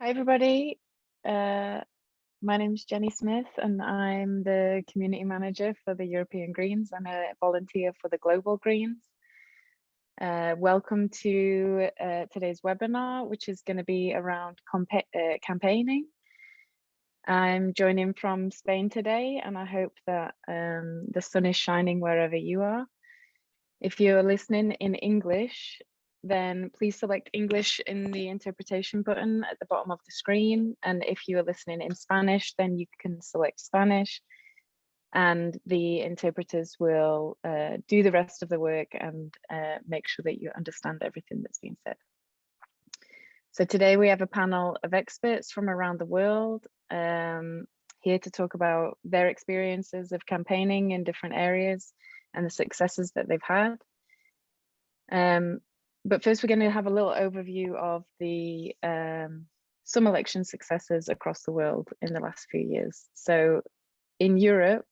Hi, everybody. Uh, my name is Jenny Smith, and I'm the community manager for the European Greens. I'm a volunteer for the Global Greens. Welcome to today's webinar, which is going to be around campaigning. I'm joining from Spain today, and I hope that the sun is shining wherever you are. If you're listening in English, then please select English in the interpretation button at the bottom of the screen. And if you are listening in Spanish, then you can select Spanish and the interpreters will do the rest of the work and make sure that you understand everything that's being said. So today we have a panel of experts from around the world here to talk about their experiences of campaigning in different areas and the successes that they've had. But first, we're going to have a little overview of the some election successes across the world in the last few years. So in Europe,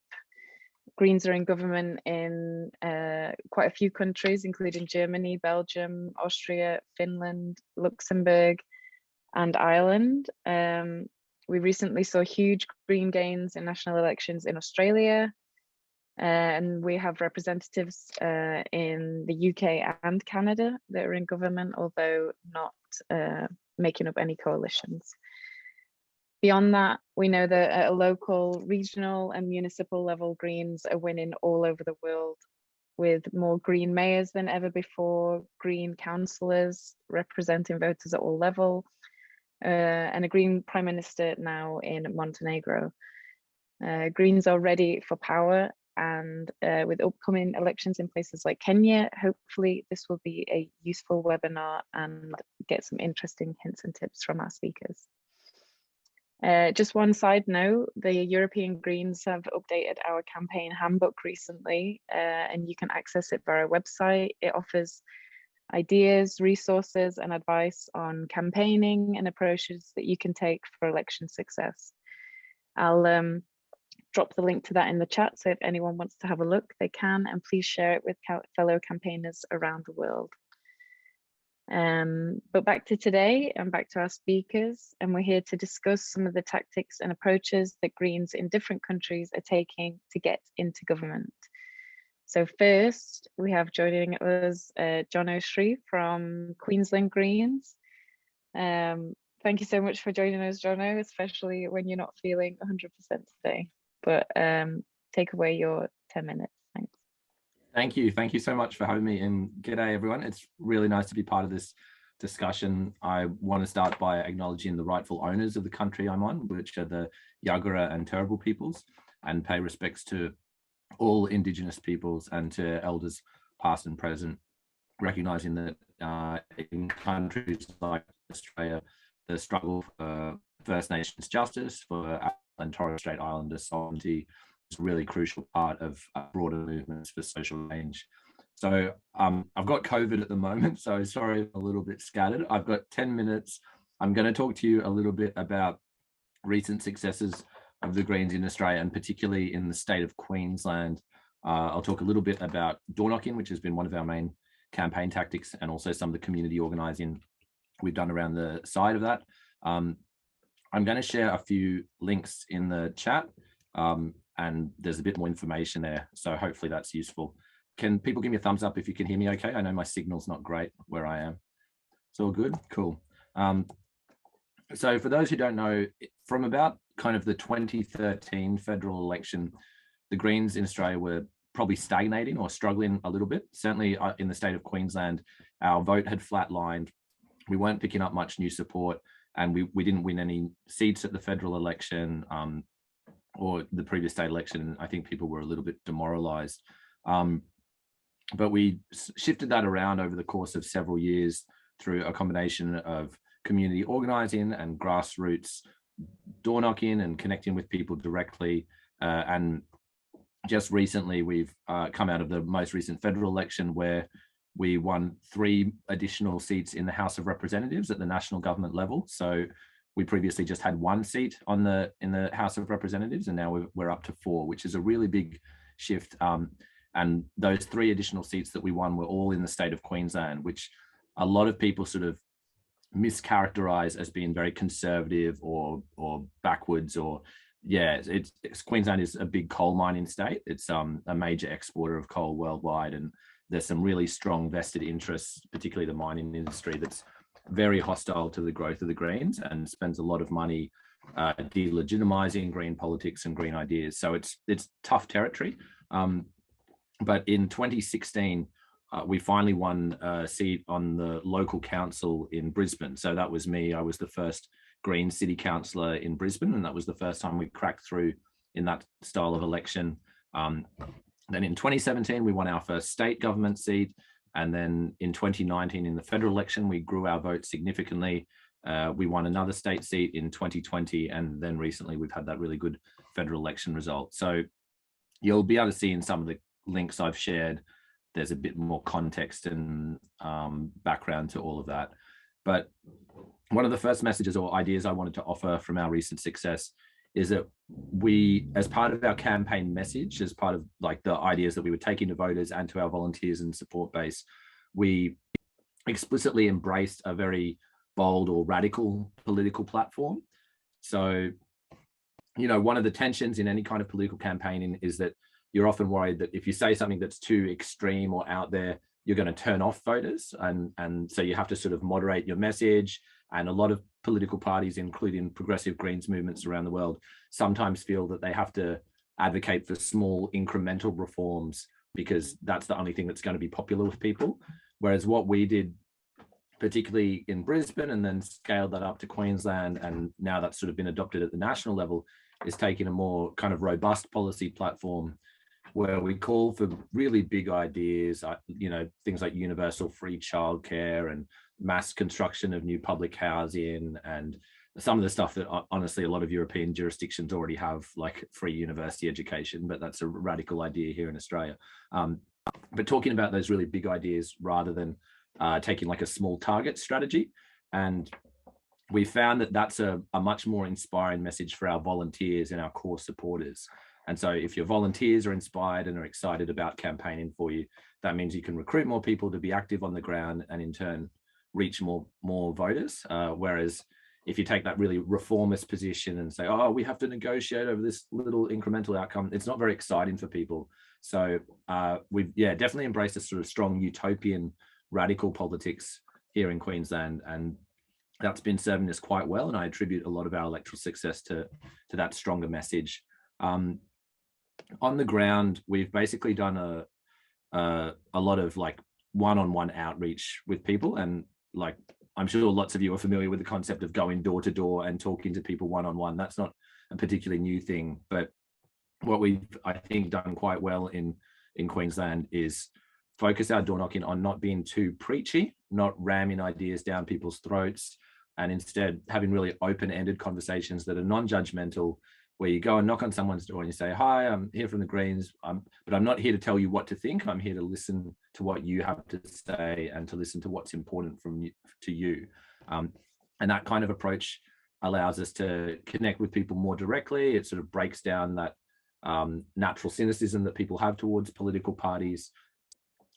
Greens are in government in quite a few countries, including Germany, Belgium, Austria, Finland, Luxembourg, and Ireland. We recently saw huge Green gains in national elections in Australia, and we have representatives in the UK and Canada that are in government, although not making up any coalitions. Beyond that, we know that at a local, regional and municipal level, Greens are winning all over the world, with more Green mayors than ever before, Green councillors representing voters at all levels, and a Green Prime Minister now in Montenegro. Greens are ready for power, and with upcoming elections in places like Kenya, hopefully this will be a useful webinar and get some interesting hints and tips from our speakers. Just one side note, the European Greens have updated our campaign handbook recently, and you can access it via our website. It offers ideas, resources, and advice on campaigning and approaches that you can take for election success. I'll drop the link to that in the chat, so if anyone wants to have a look, they can, and please share it with fellow campaigners around the world. But back to today and back to our speakers, and we're here to discuss some of the tactics and approaches that Greens in different countries are taking to get into government. So first, we have joining us Jono Shree from Queensland Greens. Thank you so much for joining us, Jono, especially when you're not feeling 100% today. But take away your 10 minutes. Thanks. Thank you so much for having me, and g'day everyone. It's really nice to be part of this discussion. I want to start by acknowledging the rightful owners of the country I'm on, which are the Yagara and Turrbal peoples, and pay respects to all Indigenous peoples and to elders past and present, recognizing that in countries like Australia, the struggle for First Nations justice, for and Torres Strait Islander sovereignty is a really crucial part of broader movements for social change. So I've got COVID at the moment, so sorry I'm a little bit scattered. I've got 10 minutes. I'm going to talk to you a little bit about recent successes of the Greens in Australia, and particularly in the state of Queensland. I'll talk a little bit about door knocking, which has been one of our main campaign tactics, and also some of the community organising we've done around the side of that. I'm going to share a few links in the chat, and there's a bit more information there, so hopefully that's useful. Can people give me a thumbs up if you can hear me okay? I know my signal's not great where I am. It's all good? Cool. So for those who don't know, from about kind of the 2013 federal election, the Greens in Australia were probably stagnating or struggling a little bit. Certainly in the state of Queensland, our vote had flatlined. We weren't picking up much new support, and we didn't win any seats at the federal election or the previous state election. I think people were a little bit demoralized. But we shifted that around over the course of several years through a combination of community organizing and grassroots door knocking and connecting with people directly. And just recently, we've come out of the most recent federal election where we won 3 additional seats in the House of Representatives at the national government level. So we previously just had 1 seat in the House of Representatives, and now we're up to 4, which is a really big shift. And those 3 additional seats that we won were all in the state of Queensland, which a lot of people sort of mischaracterized as being very conservative or backwards, or Queensland is a big coal mining state. It's a major exporter of coal worldwide, and there's some really strong vested interests, particularly the mining industry, that's very hostile to the growth of the Greens and spends a lot of money delegitimizing green politics and green ideas. So it's tough territory. But in 2016, we finally won a seat on the local council in Brisbane. So that was me. I was the first Green city councillor in Brisbane, and that was the first time we cracked through in that style of election. Then in 2017, we won our first state government seat. And then in 2019, in the federal election, we grew our vote significantly. We won another state seat in 2020. And then recently, we've had that really good federal election result. So you'll be able to see in some of the links I've shared, there's a bit more context and background to all of that. But one of the first messages or ideas I wanted to offer from our recent success is that we, as part of our campaign message, as part of like the ideas that we would take into voters and to our volunteers and support base, we explicitly embraced a very bold or radical political platform. So, you know, one of the tensions in any kind of political campaigning is that you're often worried that if you say something that's too extreme or out there, you're going to turn off voters. And so you have to sort of moderate your message. And a lot of political parties, including progressive Greens movements around the world, sometimes feel that they have to advocate for small incremental reforms because that's the only thing that's going to be popular with people. Whereas what we did, particularly in Brisbane, and then scaled that up to Queensland, and now that's sort of been adopted at the national level, is taking a more kind of robust policy platform where we call for really big ideas, you know, things like universal free childcare and mass construction of new public housing, and some of the stuff that honestly a lot of European jurisdictions already have, like free university education, but that's a radical idea here in Australia. But talking about those really big ideas rather than taking like a small target strategy. And we found that that's a much more inspiring message for our volunteers and our core supporters. And so if your volunteers are inspired and are excited about campaigning for you, that means you can recruit more people to be active on the ground and in turn reach more voters. Whereas if you take that really reformist position and say, oh, we have to negotiate over this little incremental outcome, it's not very exciting for people. So we've definitely embraced a sort of strong utopian radical politics here in Queensland, and that's been serving us quite well. And I attribute a lot of our electoral success to that stronger message. On the ground, we've basically done a lot of like one-on-one outreach with people, and like I'm sure lots of you are familiar with the concept of going door to door and talking to people one-on-one. That's not a particularly new thing, but what we've, I think, done quite well in Queensland is focus our door knocking on not being too preachy, not ramming ideas down people's throats, and instead having really open-ended conversations that are non-judgmental, where you go and knock on someone's door and you say, hi, I'm here from the Greens, but I'm not here to tell you what to think. I'm here to listen to what you have to say and to listen to what's important to you. And that kind of approach allows us to connect with people more directly. It sort of breaks down that natural cynicism that people have towards political parties.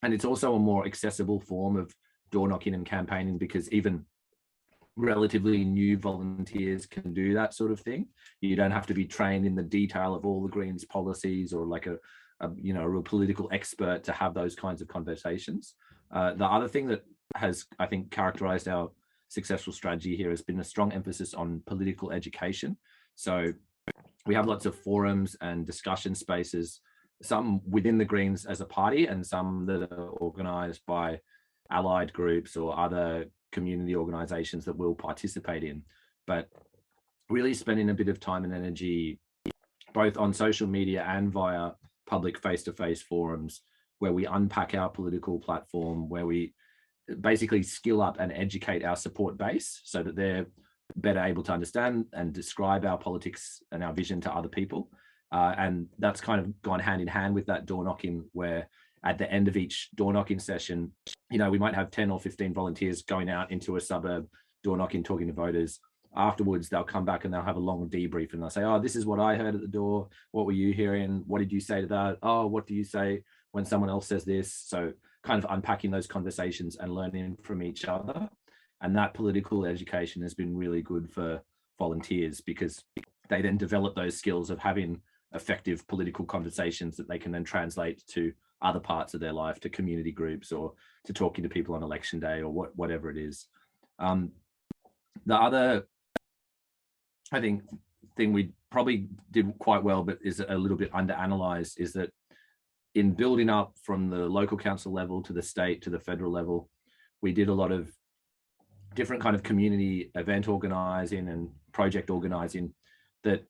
And it's also a more accessible form of door knocking and campaigning, because even relatively new volunteers can do that sort of thing. You don't have to be trained in the detail of all the Greens policies or like a real political expert to have those kinds of conversations. The other thing that has, I think, characterized our successful strategy here has been a strong emphasis on political education. So we have lots of forums and discussion spaces, some within the Greens as a party and some that are organized by allied groups or other community organizations that we'll participate in. But really spending a bit of time and energy both on social media and via public face-to-face forums where we unpack our political platform, where we basically skill up and educate our support base so that they're better able to understand and describe our politics and our vision to other people. And that's kind of gone hand in hand with that door knocking, where at the end of each door knocking session, we might have 10 or 15 volunteers going out into a suburb, door knocking, talking to voters. Afterwards, they'll come back and they'll have a long debrief and they'll say, oh, this is what I heard at the door. What were you hearing? What did you say to that? Oh, what do you say when someone else says this? So kind of unpacking those conversations and learning from each other. And that political education has been really good for volunteers, because they then develop those skills of having effective political conversations that they can then translate to other parts of their life, to community groups, or to talking to people on election day, or whatever it is. The other, I think, thing we probably did quite well, but is a little bit underanalyzed, is that in building up from the local council level to the state to the federal level, we did a lot of different kind of community event organizing and project organizing that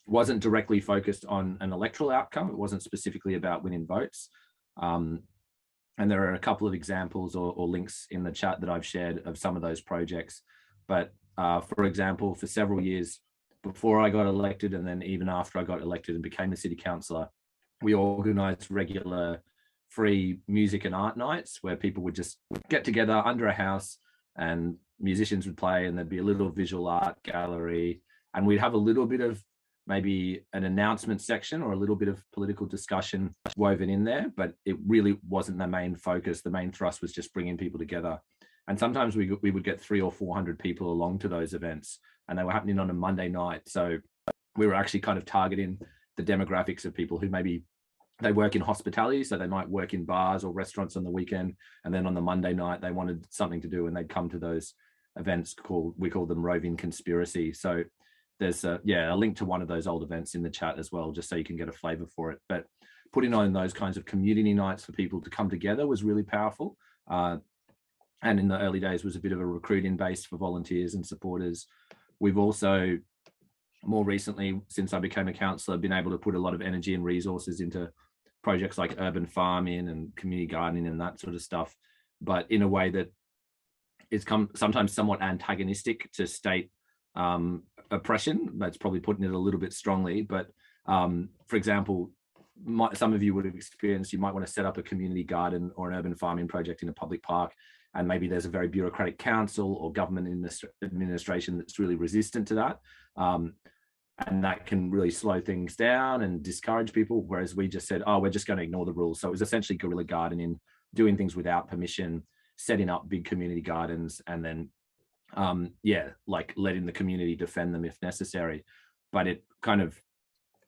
wasn't directly focused on an electoral outcome. It wasn't specifically about winning votes. And there are a couple of examples or links in the chat that I've shared of some of those projects. But for example, for several years before I got elected, and then even after I got elected and became a city councillor, we organized regular free music and art nights where people would just get together under a house and musicians would play, and there'd be a little visual art gallery, and we'd have a little bit of maybe an announcement section or a little bit of political discussion woven in there, but it really wasn't the main focus. The main thrust was just bringing people together. And sometimes we would get 300 or 400 people along to those events, and they were happening on a Monday night. So we were actually kind of targeting the demographics of people who maybe they work in hospitality, so they might work in bars or restaurants on the weekend, and then on the Monday night they wanted something to do, and they'd come to those events we call them roving conspiracy. So there's a link to one of those old events in the chat as well, just so you can get a flavor for it. But putting on those kinds of community nights for people to come together was really powerful. And in the early days was a bit of a recruiting base for volunteers and supporters. We've also, more recently, since I became a councillor, been able to put a lot of energy and resources into projects like urban farming and community gardening and that sort of stuff, but in a way that is sometimes somewhat antagonistic to state oppression. That's probably putting it a little bit strongly. But for example, some of you would have experienced, you might want to set up a community garden or an urban farming project in a public park, and maybe there's a very bureaucratic council or government administration that's really resistant to that. And that can really slow things down and discourage people. Whereas we just said, oh, we're just going to ignore the rules. So it was essentially guerrilla gardening, doing things without permission, setting up big community gardens, and then, like letting the community defend them if necessary. But it kind of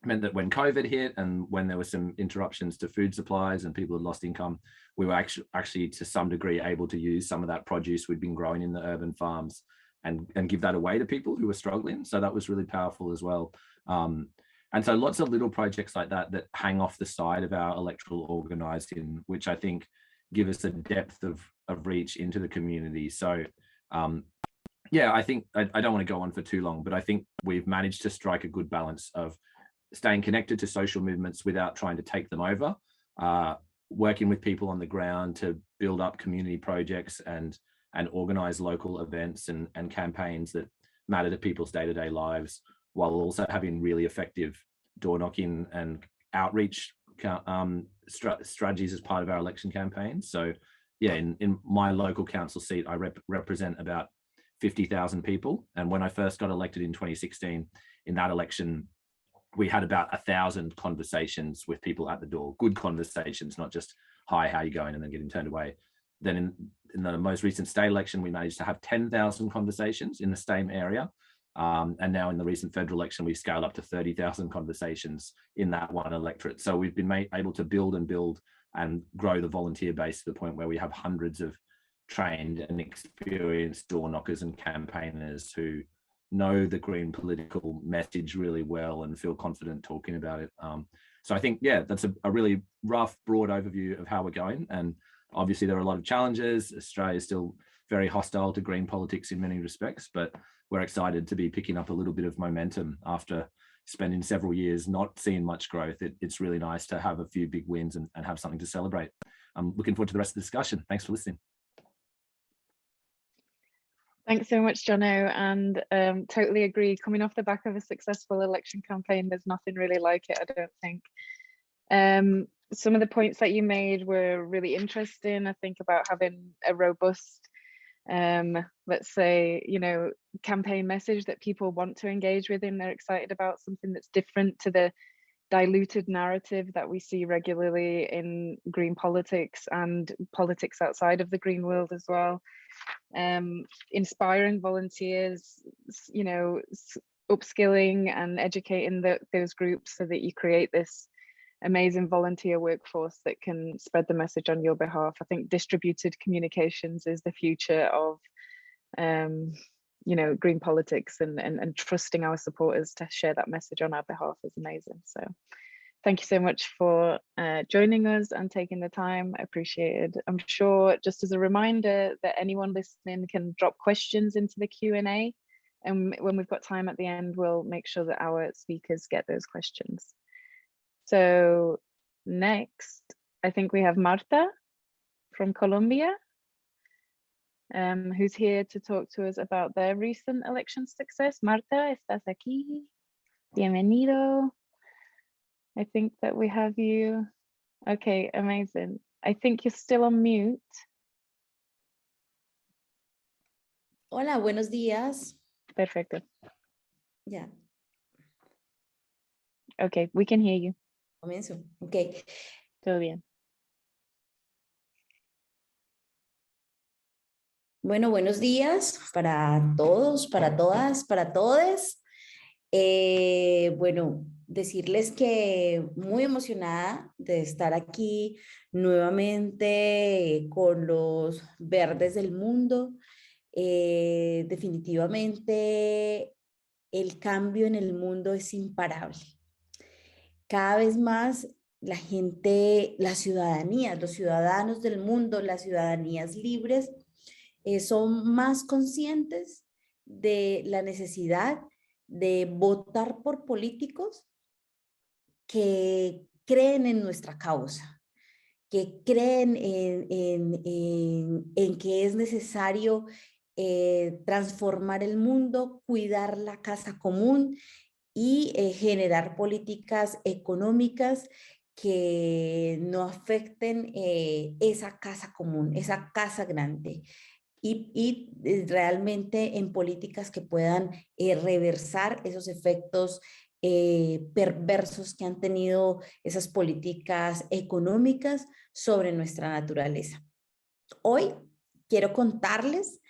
meant that when COVID hit and when there were some interruptions to food supplies and people had lost income, we were actually to some degree able to use some of that produce we'd been growing in the urban farms and give that away to people who were struggling. So that was really powerful as well. And so lots of little projects like that hang off the side of our electoral organising, which I think give us a depth of reach into the community. So I think I don't want to go on for too long, but I think we've managed to strike a good balance of staying connected to social movements without trying to take them over, working with people on the ground to build up community projects and organize local events and campaigns that matter to people's day-to-day lives, while also having really effective door knocking and outreach strategies as part of our election campaigns. So yeah, in my local council seat, I represent about 50,000 people. And when I first got elected in 2016, in that election, we had about 1,000 conversations with people at the door, good conversations, not just, hi, how are you going? And then getting turned away. Then in the most recent state election, we managed to have 10,000 conversations in the same area. And now in the recent federal election, we scaled up to 30,000 conversations in that one electorate. So we've been able to build and grow the volunteer base to the point where we have hundreds of trained and experienced door knockers and campaigners who know the Green political message really well and feel confident talking about it. So I think, that's a really rough, broad overview of how we're going. And obviously there are a lot of challenges. Australia is still very hostile to Green politics in many respects, but we're excited to be picking up a little bit of momentum after spending several years not seeing much growth. It's really nice to have a few big wins and have something to celebrate. I'm looking forward to the rest of the discussion. Thanks for listening. Thanks so much, Jono, and totally agree. Coming off the back of a successful election campaign, there's nothing really like it, I don't think. Some of the points that you made were really interesting. I think about having a robust, let's say, campaign message that people want to engage with and they're excited about, something that's different to the diluted narrative that we see regularly in green politics and politics outside of the green world as well. Inspiring volunteers, you know, upskilling and educating those groups so that you create this amazing volunteer workforce that can spread the message on your behalf. I think distributed communications is the future of you know, green politics, and trusting our supporters to share that message on our behalf is amazing. So thank you so much for joining us and taking the time. I appreciate it. I'm sure, just as a reminder, that anyone listening can drop questions into the Q&A, and when we've got time at the end, we'll make sure that our speakers get those questions. So next, I think we have Marta from Colombia, who's here to talk to us about their recent election success. Marta, ¿estás aquí? Bienvenido. I think that we have you. Okay, amazing. I think you're still on mute. Hola, buenos días. Perfecto. Ya, Okay, we can hear you. comienzo. Ok. Todo bien. Bueno, buenos días para todos, para todas, para todes. Bueno, decirles que muy emocionada de estar aquí nuevamente con los verdes del mundo. Definitivamente el cambio en el mundo es imparable. Cada vez más la gente, la ciudadanía, los ciudadanos del mundo, las ciudadanías libres, son más conscientes de la necesidad de votar por políticos que creen en nuestra causa, que creen en que es necesario transformar el mundo, cuidar la casa común y generar políticas económicas que no afecten esa casa común, esa casa grande. Y realmente en políticas que puedan reversar esos efectos perversos que han tenido esas políticas económicas sobre nuestra naturaleza. Hoy quiero contarles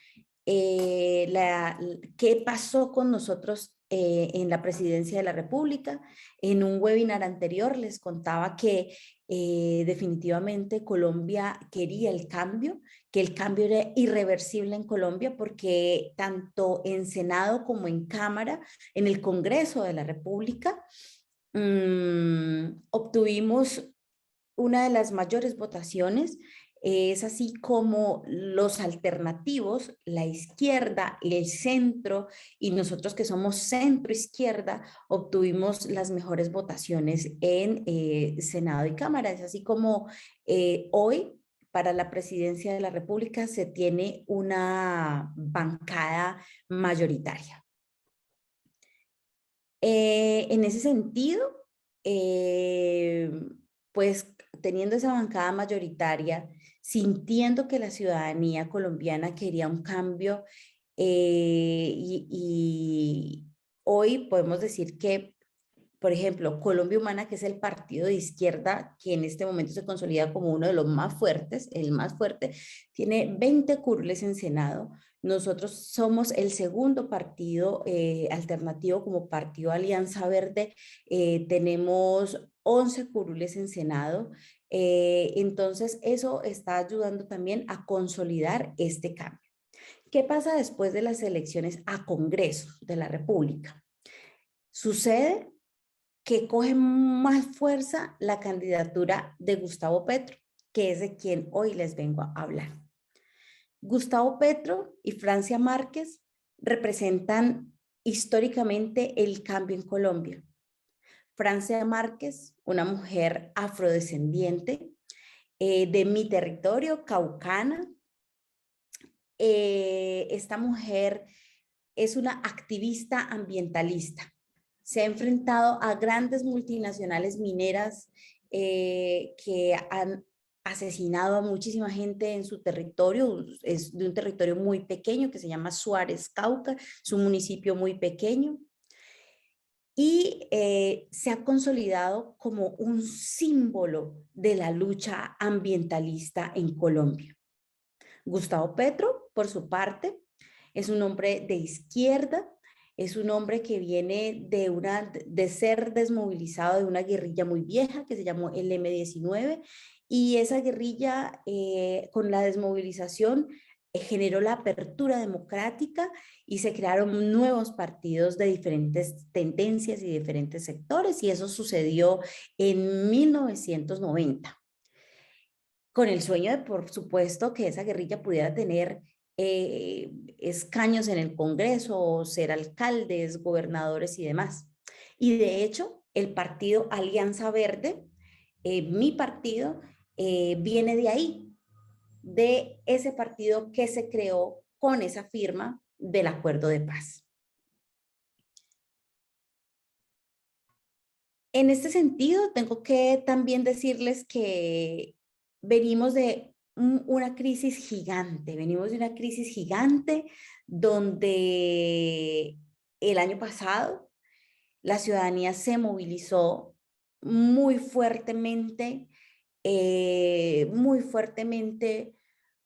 qué pasó con nosotros en la Presidencia de la República. En un webinar anterior les contaba que definitivamente Colombia quería el cambio, que el cambio era irreversible en Colombia porque tanto en Senado como en Cámara, en el Congreso de la República, obtuvimos una de las mayores votaciones. Es así como los alternativos, la izquierda, el centro y nosotros que somos centro izquierda, obtuvimos las mejores votaciones en Senado y Cámara. Es así como hoy para la Presidencia de la República se tiene una bancada mayoritaria. En ese sentido, pues teniendo esa bancada mayoritaria, sintiendo que la ciudadanía colombiana quería un cambio y hoy podemos decir que, por ejemplo, Colombia Humana, que es el partido de izquierda que en este momento se consolida como uno de los más fuertes, el más fuerte, tiene 20 curules en Senado. Nosotros somos el segundo partido alternativo como partido Alianza Verde. Tenemos 11 curules en Senado. Entonces, eso está ayudando también a consolidar este cambio. ¿Qué pasa después de las elecciones a Congreso de la República? Sucede que coge más fuerza la candidatura de Gustavo Petro, que es de quien hoy les vengo a hablar. Gustavo Petro y Francia Márquez representan históricamente el cambio en Colombia. Francia Márquez, una mujer afrodescendiente de mi territorio, caucana. Esta mujer es una activista ambientalista. Se ha enfrentado a grandes multinacionales mineras que han asesinado a muchísima gente en su territorio. Es de un territorio muy pequeño que se llama Suárez, Cauca, es un municipio muy pequeño. y se ha consolidado como un símbolo de la lucha ambientalista en Colombia. Gustavo Petro, por su parte, es un hombre de izquierda, es un hombre que viene de ser desmovilizado de una guerrilla muy vieja que se llamó el M-19, y esa guerrilla con la desmovilización generó la apertura democrática y se crearon nuevos partidos de diferentes tendencias y diferentes sectores, y eso sucedió en 1990 con el sueño de, por supuesto, que esa guerrilla pudiera tener escaños en el Congreso, ser alcaldes, gobernadores y demás. Y de hecho, el partido Alianza Verde, mi partido, viene de ahí, de ese partido que se creó con esa firma del acuerdo de paz. En este sentido, tengo que también decirles que venimos de una crisis gigante, donde el año pasado la ciudadanía se movilizó muy fuertemente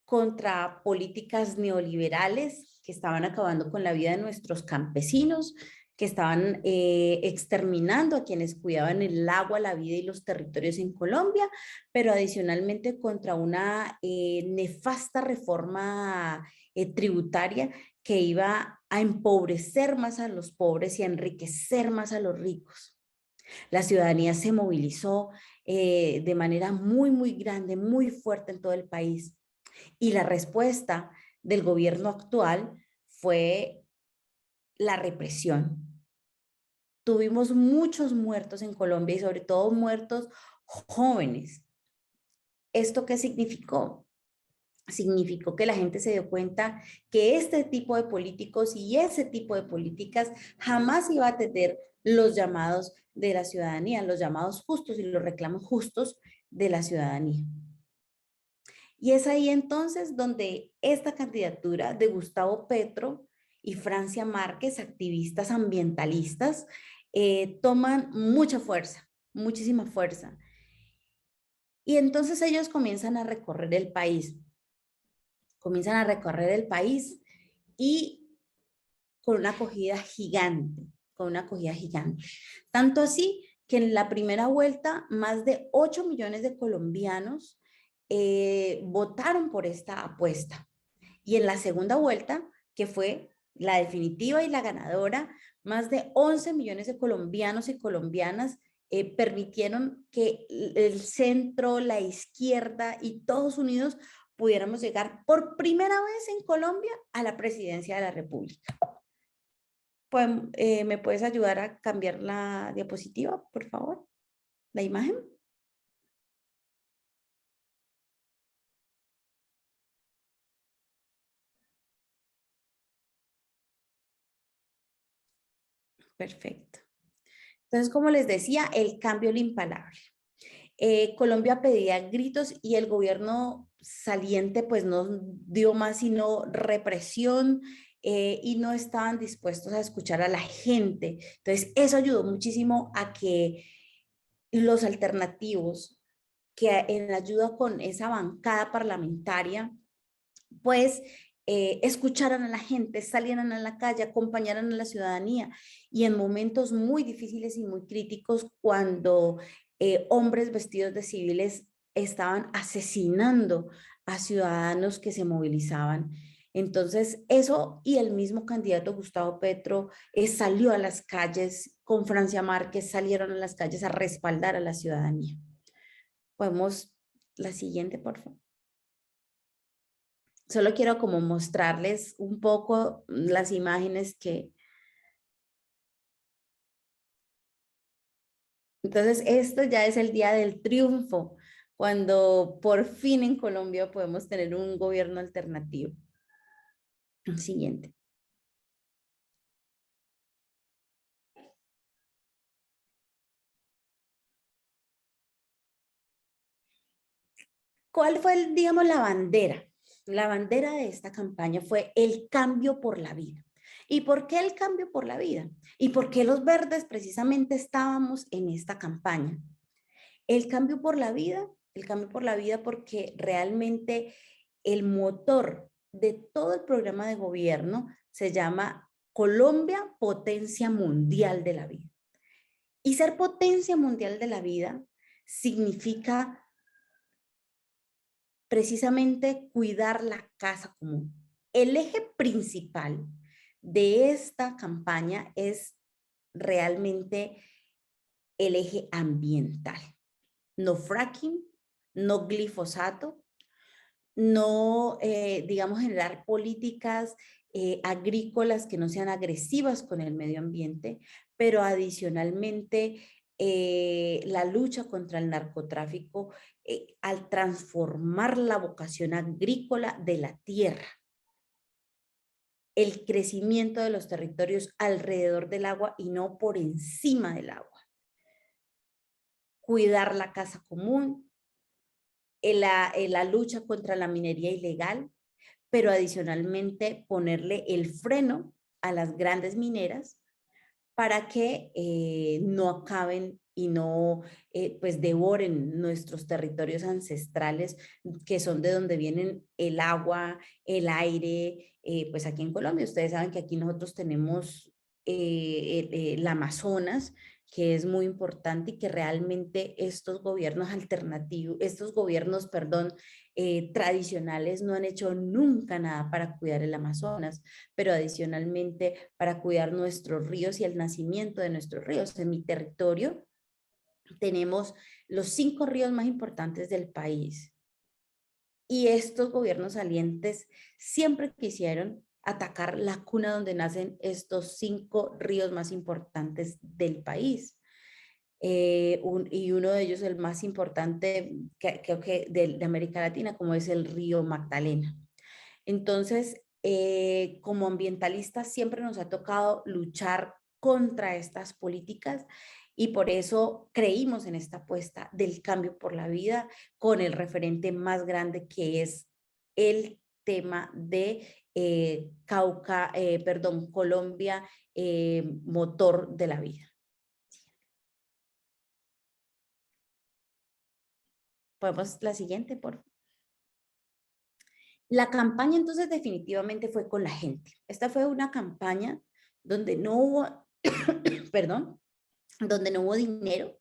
contra políticas neoliberales que estaban acabando con la vida de nuestros campesinos, que estaban exterminando a quienes cuidaban el agua, la vida y los territorios en Colombia, pero adicionalmente contra una nefasta reforma tributaria que iba a empobrecer más a los pobres y a enriquecer más a los ricos. La ciudadanía se movilizó de manera muy grande, muy fuerte en todo el país. Y la respuesta del gobierno actual fue la represión. Tuvimos muchos muertos en Colombia y sobre todo muertos jóvenes. ¿Esto qué significó? Significó que la gente se dio cuenta que este tipo de políticos y ese tipo de políticas jamás iba a atender los llamados de la ciudadanía, los llamados justos y los reclamos justos de la ciudadanía. Y es ahí entonces donde esta candidatura de Gustavo Petro y Francia Márquez, activistas ambientalistas, toman mucha fuerza, muchísima fuerza. Y entonces ellos comienzan a recorrer el país. Y con una acogida gigante, Tanto así que en la primera vuelta más de 8 millones de colombianos votaron por esta apuesta. Y en la segunda vuelta, que fue la definitiva y la ganadora, más de 11 millones de colombianos y colombianas permitieron que el centro, la izquierda y todos unidos pudiéramos llegar por primera vez en Colombia a la presidencia de la República. Pues, ¿me puedes ayudar a cambiar la diapositiva, por favor? La imagen. Perfecto. Entonces, como les decía, el cambio lo impalable. Colombia pedía gritos y el gobierno saliente pues no dio más sino represión y no estaban dispuestos a escuchar a la gente. Entonces, eso ayudó muchísimo a que los alternativos, que en ayuda con esa bancada parlamentaria, pues escucharan a la gente, salieran a la calle, acompañaran a la ciudadanía. Y en momentos muy difíciles y muy críticos, cuando hombres vestidos de civiles estaban asesinando a ciudadanos que se movilizaban. Entonces, eso, y el mismo candidato Gustavo Petro salió a las calles con Francia Márquez, salieron a las calles a respaldar a la ciudadanía. Podemos, la siguiente, por favor. Solo quiero como mostrarles un poco las imágenes que... Entonces, esto ya es el día del triunfo, cuando por fin en Colombia podemos tener un gobierno alternativo. Siguiente. ¿Cuál fue, digamos, la bandera? La bandera de esta campaña fue el cambio por la vida. ¿Y por qué el cambio por la vida? ¿Y por qué los verdes precisamente estábamos en esta campaña? El cambio por la vida, porque realmente el motor de todo el programa de gobierno se llama Colombia, potencia mundial de la vida. Y ser potencia mundial de la vida significa precisamente cuidar la casa común. El eje principal de esta campaña es realmente el eje ambiental. No fracking, no glifosato, no, digamos, generar políticas agrícolas que no sean agresivas con el medio ambiente, pero adicionalmente la lucha contra el narcotráfico al transformar la vocación agrícola de la tierra, el crecimiento de los territorios alrededor del agua y no por encima del agua, cuidar la casa común, la lucha contra la minería ilegal, pero adicionalmente ponerle el freno a las grandes mineras para que no acaben y no pues devoren nuestros territorios ancestrales, que son de donde vienen el agua, el aire. Pues aquí en Colombia, ustedes saben que aquí nosotros tenemos el Amazonas, que es muy importante y que realmente estos gobiernos alternativos, perdón, tradicionales no han hecho nunca nada para cuidar el Amazonas, pero adicionalmente para cuidar nuestros ríos y el nacimiento de nuestros ríos. En mi territorio tenemos los 5 ríos más importantes del país y estos gobiernos salientes siempre quisieron atacar la cuna donde nacen estos 5 ríos más importantes del país. Y uno de ellos, el más importante, creo que de América Latina, como es el río Magdalena. Entonces, como ambientalistas siempre nos ha tocado luchar contra estas políticas y por eso creímos en esta apuesta del cambio por la vida con el referente más grande que es el tema de Colombia, motor de la vida. Podemos la siguiente, por favor. La campaña entonces definitivamente fue con la gente. Esta fue una campaña donde no hubo, perdón, donde no hubo dinero.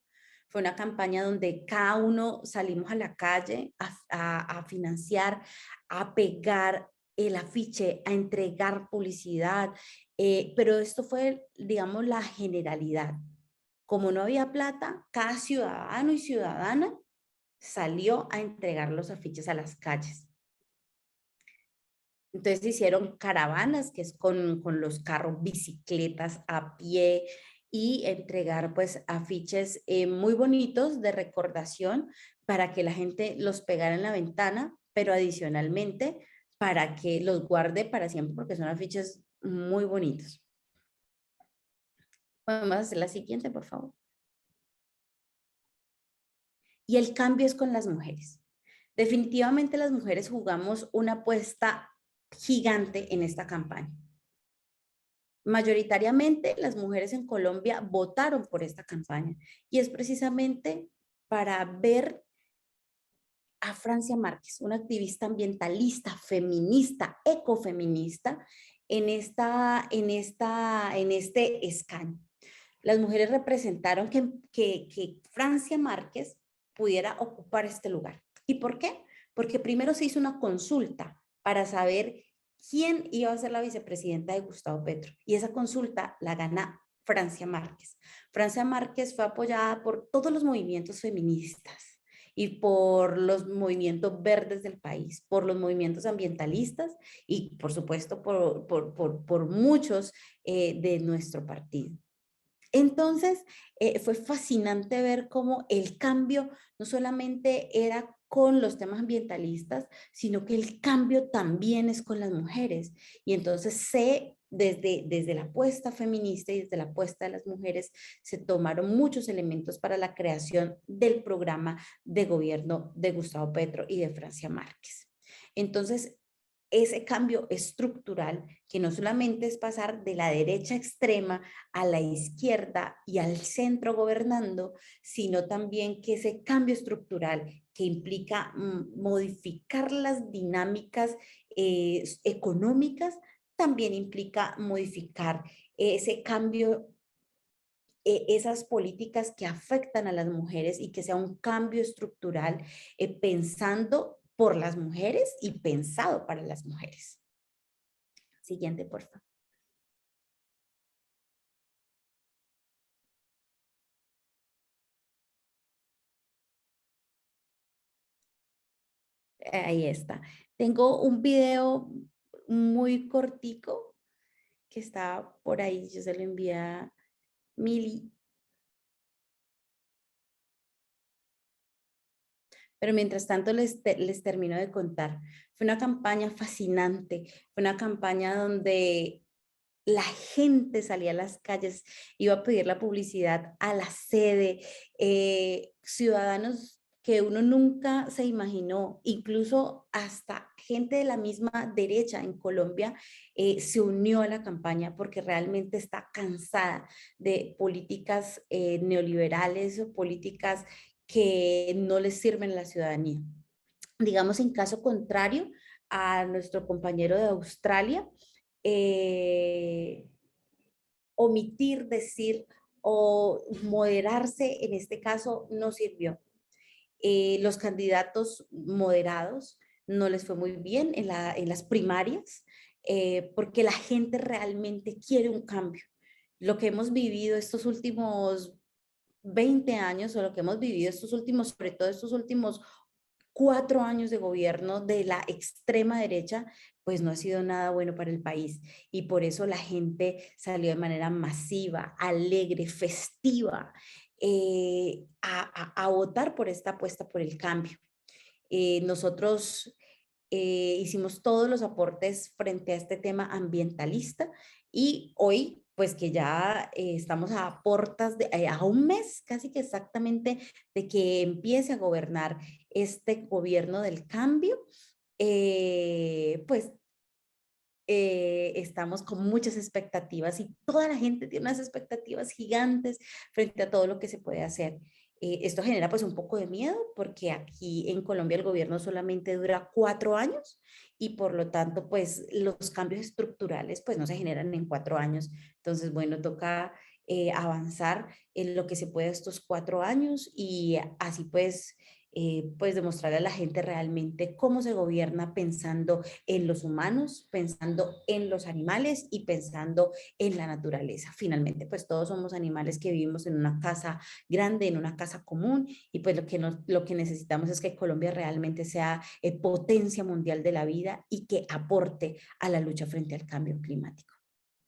Fue una campaña donde cada uno salimos a la calle a financiar, a pegar el afiche, a entregar publicidad. Pero esto fue, digamos, la generalidad. Como no había plata, cada ciudadano y ciudadana salió a entregar los afiches a las calles. Entonces hicieron caravanas, que es con los carros, bicicletas a pie y entregar pues afiches muy bonitos de recordación para que la gente los pegara en la ventana, pero adicionalmente para que los guarde para siempre porque son afiches muy bonitos. Vamos a hacer la siguiente, por favor. Y el cambio es con las mujeres. Definitivamente las mujeres jugamos una apuesta gigante en esta campaña. Mayoritariamente las mujeres en Colombia votaron por esta campaña y es precisamente para ver a Francia Márquez, una activista ambientalista, feminista, ecofeminista, en este escaño. Las mujeres representaron que Francia Márquez pudiera ocupar este lugar. ¿Y por qué? Porque primero se hizo una consulta para saber quién iba a ser la vicepresidenta de Gustavo Petro. Y esa consulta la gana Francia Márquez. Francia Márquez fue apoyada por todos los movimientos feministas y por los movimientos verdes del país, por los movimientos ambientalistas y por supuesto por muchos de nuestro partido. Entonces, fue fascinante ver cómo el cambio no solamente era con los temas ambientalistas, sino que el cambio también es con las mujeres. Y entonces desde la apuesta feminista y desde la apuesta de las mujeres, se tomaron muchos elementos para la creación del programa de gobierno de Gustavo Petro y de Francia Márquez. Entonces, ese cambio estructural, que no solamente es pasar de la derecha extrema a la izquierda y al centro gobernando, sino también que ese cambio estructural que implica modificar las dinámicas económicas, también implica modificar ese cambio, esas políticas que afectan a las mujeres y que sea un cambio estructural pensando por las mujeres y pensado para las mujeres. Siguiente, por favor. Ahí está. Tengo un video muy cortico que está por ahí. Yo se lo envié a Mili. Pero mientras tanto les termino de contar. Fue una campaña fascinante. Fue una campaña donde la gente salía a las calles, iba a pedir la publicidad a la sede, ciudadanos que uno nunca se imaginó, incluso hasta gente de la misma derecha en Colombia se unió a la campaña porque realmente está cansada de políticas neoliberales o políticas que no les sirven a la ciudadanía. Digamos, en caso contrario a nuestro compañero de Australia, omitir, decir o moderarse en este caso no sirvió. Los candidatos moderados no les fue muy bien en las primarias porque la gente realmente quiere un cambio. Lo que hemos vivido estos últimos 20 años o lo que hemos vivido estos últimos, sobre todo estos últimos 4 años de gobierno de la extrema derecha, pues no ha sido nada bueno para el país. Y por eso la gente salió de manera masiva, alegre, festiva, a votar por esta apuesta por el cambio. Nosotros hicimos todos los aportes frente a este tema ambientalista y hoy, pues que ya estamos a portas de, a un mes casi que exactamente de que empiece a gobernar este gobierno del cambio, pues estamos con muchas expectativas y toda la gente tiene unas expectativas gigantes frente a todo lo que se puede hacer. Esto genera pues un poco de miedo porque aquí en Colombia el gobierno solamente dura 4 años y por lo tanto pues los cambios estructurales pues no se generan en 4 años. Entonces bueno, toca avanzar en lo que se puede estos 4 años y así pues demostrarle a la gente realmente cómo se gobierna pensando en los humanos, pensando en los animales y pensando en la naturaleza. Finalmente, pues todos somos animales que vivimos en una casa grande, en una casa común, y pues lo que necesitamos es que Colombia realmente sea potencia mundial de la vida y que aporte a la lucha frente al cambio climático.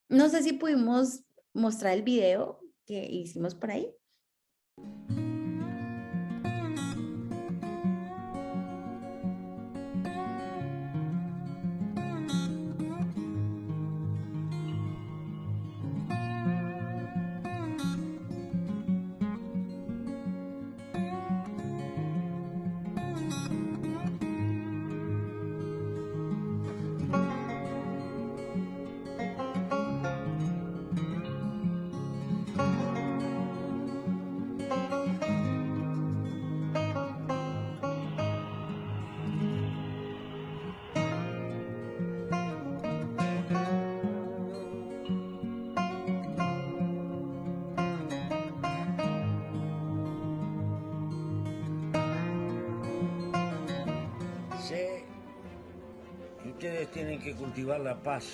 No sé si pudimos mostrar el video que hicimos por ahí. Sé que ustedes tienen que cultivar la paz,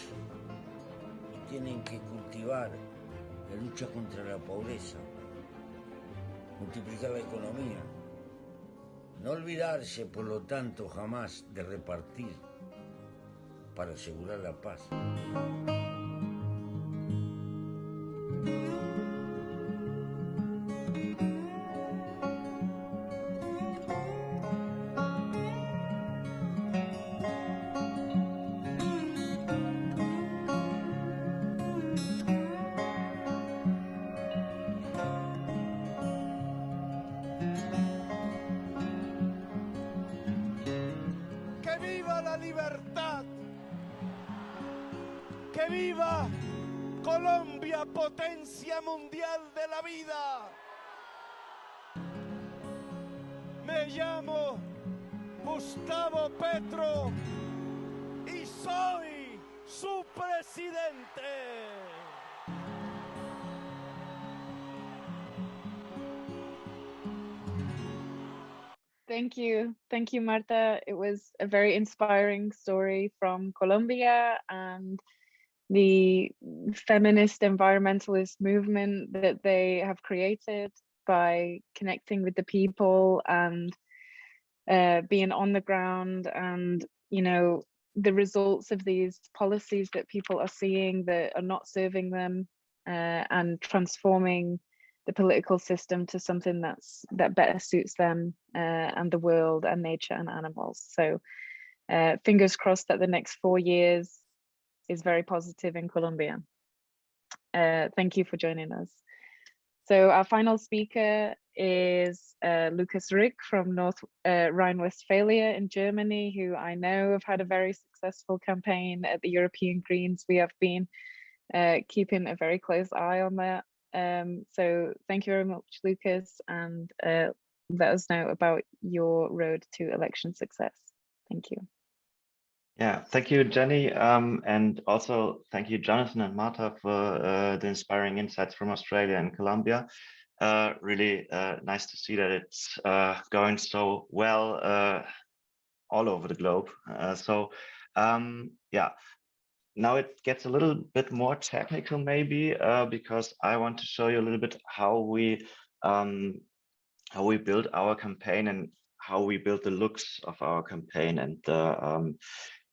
tienen que cultivar la lucha contra la pobreza, multiplicar la economía, no olvidarse, por lo tanto, jamás de repartir para asegurar la paz. ¡Que viva la libertad! ¡Que viva Colombia, potencia mundial de la vida! Me llamo Gustavo Petro y soy su presidente. Thank you, Marta. It was a very inspiring story from Colombia and the feminist environmentalist movement that they have created by connecting with the people and being on the ground, and the results of these policies that people are seeing that are not serving them, and transforming the political system to something that better suits them and the world and nature and animals. So fingers crossed that the next 4 years is very positive in Colombia. Thank you for joining us. So our final speaker is Lukas Rieck from North Rhine-Westphalia in Germany, who I know have had a very successful campaign at the European Greens. We have been keeping a very close eye on that. So thank you very much, Lukas, and let us know about your road to election success. Thank you. Yeah, thank you, Jenny, and also thank you, Jonathan and Marta, for the inspiring insights from Australia and Colombia. Really nice to see that it's going so well all over the globe. Yeah, now it gets a little bit more technical, maybe, because I want to show you a little bit how we build our campaign and how we build the looks of our campaign and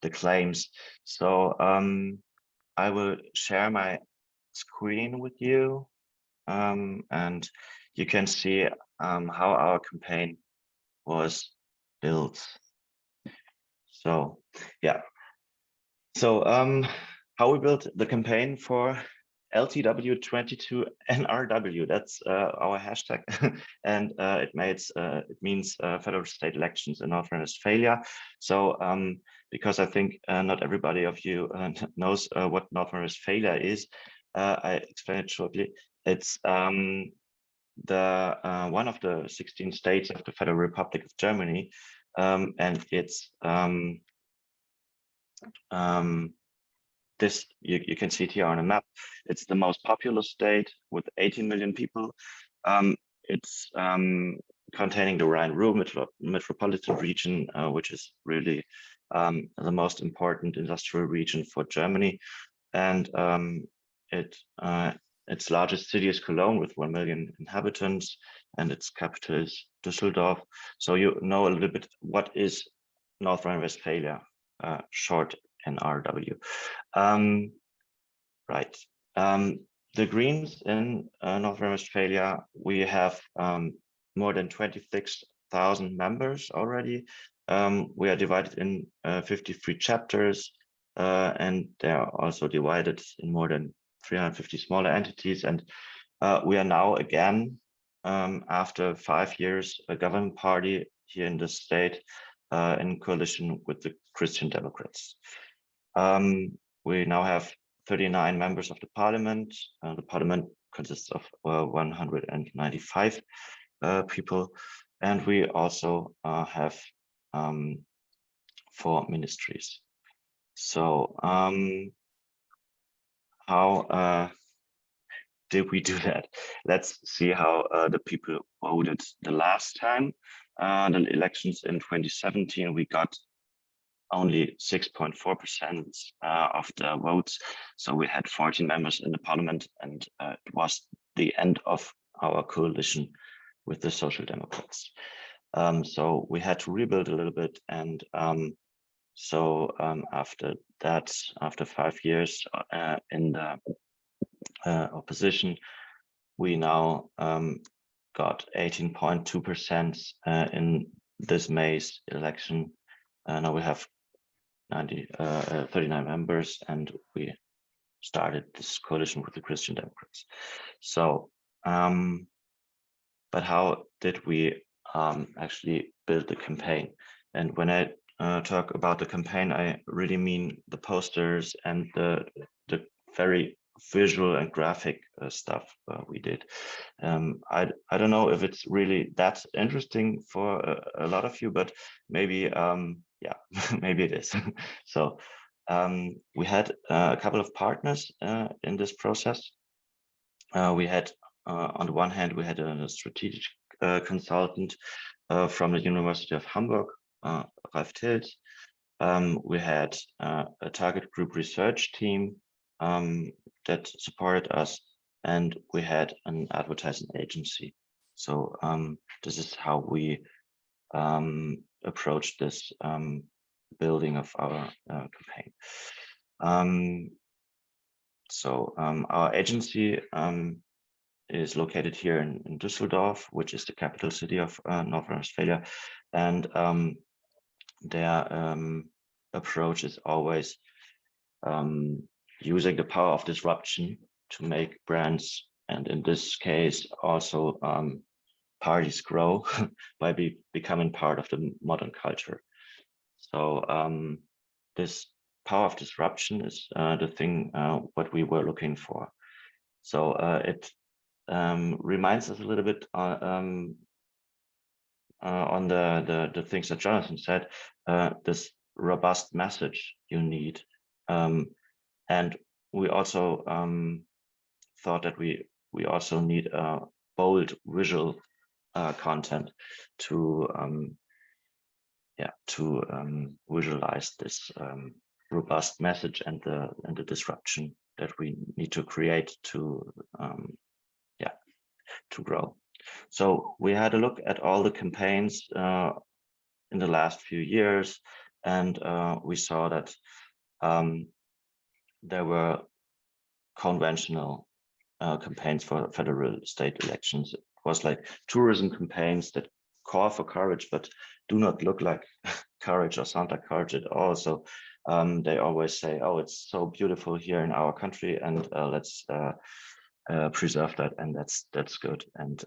the claims. So I will share my screen with you, and you can see how our campaign was built. So yeah, so how we built the campaign for LTW22NRW, that's our hashtag, and it means federal state elections in North Rhine-Westphalia. So because I think not everybody of you knows what North Rhine-Westphalia is, I explain it shortly. It's one of the 16 states of the Federal Republic of Germany, and it's this, you can see it here on a map. It's the most populous state with 18 million people. It's containing the Rhine-Ruhr metropolitan region, which is really the most important industrial region for Germany. And its largest city is Cologne with 1 million inhabitants, and its capital is Düsseldorf. So you know a little bit what is North Rhine-Westphalia, short NRW. Right. The Greens in North Rhine-Westphalia, we have more than 26,000 members already. We are divided in 53 chapters, and they are also divided in more than 350 smaller entities. And we are now again, after 5 years, a government party here in the state, in coalition with the Christian Democrats. We now have 39 members of the parliament. The parliament consists of 195 people, and we also have 4 ministries. So how did we do that? Let's see how the people voted the last time. The elections in 2017, we got only 6.4% of the votes. So we had 14 members in the parliament, and it was the end of our coalition with the Social Democrats. So we had to rebuild a little bit. And after that, after 5 years in the opposition, we now got 18.2% in this May's election. Now we have 39 members, and we started this coalition with the Christian Democrats. So, but how did we actually build the campaign? And when I talk about the campaign, I really mean the posters and the very visual and graphic stuff we did. I don't know if it's really that interesting for a lot of you, but maybe yeah, maybe it is. So we had a couple of partners in this process. We had on the one hand, we had a strategic consultant from the University of Hamburg, Ralf Tilt. We had a target group research team that supported us, and we had an advertising agency. So this is how we approached this building of our campaign. So our agency is located here in Düsseldorf, which is the capital city of North Rhine-Westphalia, and their approach is always using the power of disruption to make brands, and in this case also parties, grow by becoming part of the modern culture. So this power of disruption is the thing what we were looking for. So it reminds us a little bit on the things that Jonathan said, this robust message you need. And we also thought that we also need a bold visual content to visualize this robust message and the disruption that we need to create to grow. So we had a look at all the campaigns in the last few years, and we saw that there were conventional campaigns for federal state elections. It was like tourism campaigns that call for courage, but do not look like courage or sound like courage at all. So they always say, oh, it's so beautiful here in our country, and let's preserve that, and that's good. And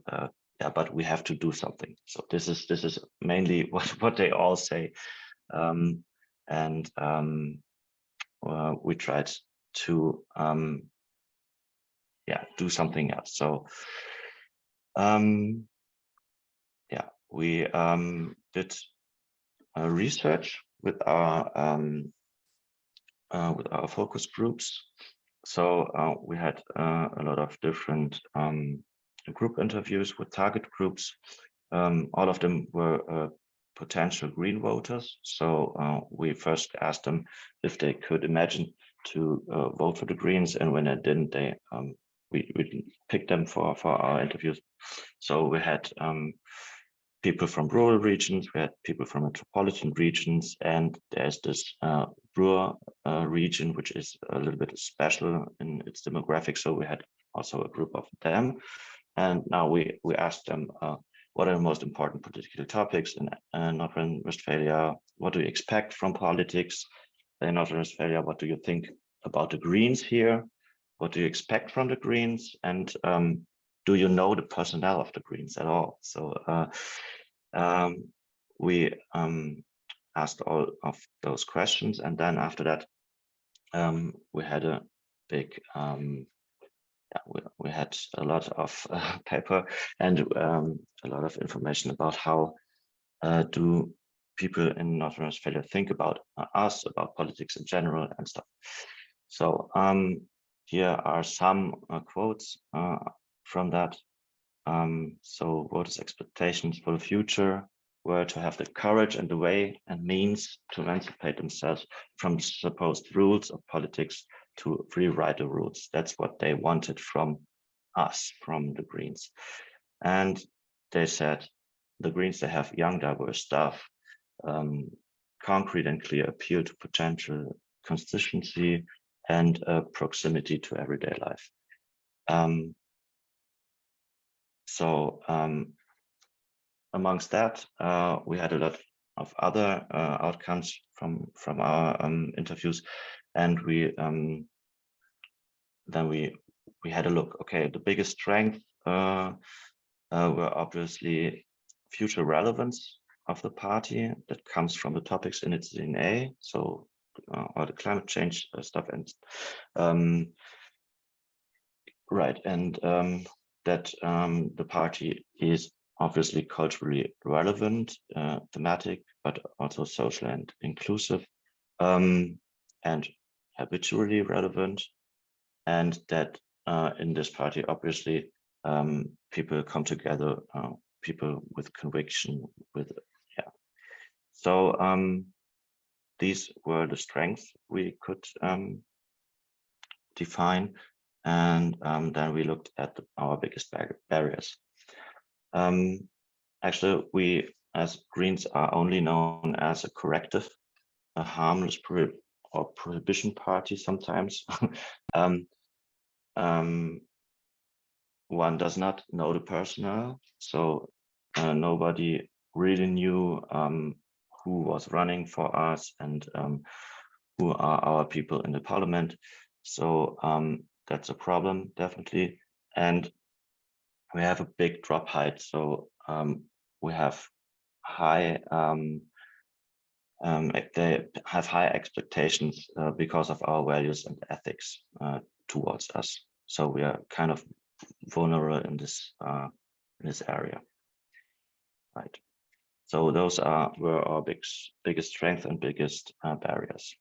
yeah, but we have to do something. So this is mainly what they all say, and we tried to do something else. So yeah, we did research with our focus groups. So we had a lot of different group interviews with target groups. All of them were potential Green voters. So we first asked them if they could imagine to vote for the Greens, and when they didn't, they we picked them for our interviews. So we had people from rural regions, we had people from metropolitan regions, and there's this Ruhr region, which is a little bit special in its demographics. So we had also a group of them. And now we asked them, what are the most important political topics in North Rhine-Westphalia? What do you expect from politics in North Rhine-Westphalia? What do you think about the Greens here? What do you expect from the Greens? And do you know the personnel of the Greens at all? So we asked all of those questions, and then after that, we had a big we had a lot of paper and a lot of information about how do people in North Rhine-Westphalia think about us, about politics in general and stuff. So here are some quotes from that. So voters' expectations for the future were to have the courage and the way and means to emancipate themselves from supposed rules of politics, to rewrite the rules. That's what they wanted from us, from the Greens. And they said, the Greens, they have young, diverse staff, concrete and clear appeal to potential constituency, and proximity to everyday life. So amongst that, we had a lot of other outcomes from our interviews, and we then we had a look. Okay, the biggest strength were obviously future relevance of the party that comes from the topics in its DNA. So all the climate change stuff, and Right, and that the party is obviously culturally relevant, thematic, but also social and inclusive, and habitually relevant, and that in this party, obviously, people come together, people with conviction, with So these were the strengths we could define, and then we looked at our biggest barriers. Actually, we as Greens are only known as a corrective, a harmless or prohibition party sometimes. One does not know the personnel, so nobody really knew who was running for us and who are our people in the parliament. So that's a problem, definitely. And we have a big drop height, so we have high they have high expectations because of our values and ethics towards us. So we are kind of vulnerable in this area, right? So those were our biggest strength and biggest barriers.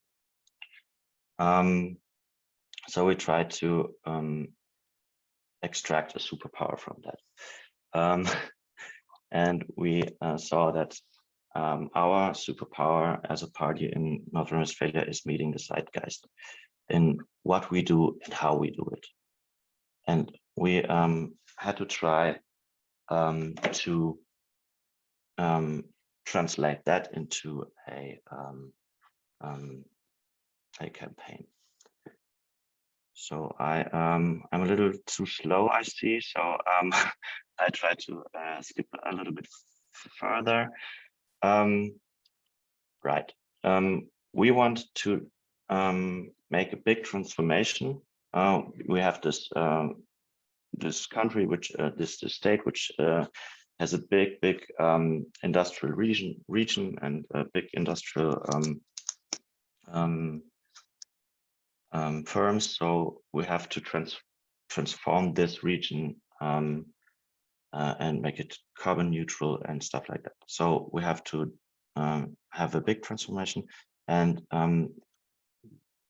So we tried to extract a superpower from that. And we saw that our superpower as a party in North Rhine-Westphalia is meeting the zeitgeist in what we do and how we do it. And we had to try to translate that into a campaign. So I'm a little too slow, I see. So I try to skip a little bit further. Right. We want to make a big transformation. We have this this country, which this state, which has a big industrial region and a big industrial firms. So we have to transform this region and make it carbon neutral and stuff like that. So we have to have a big transformation, and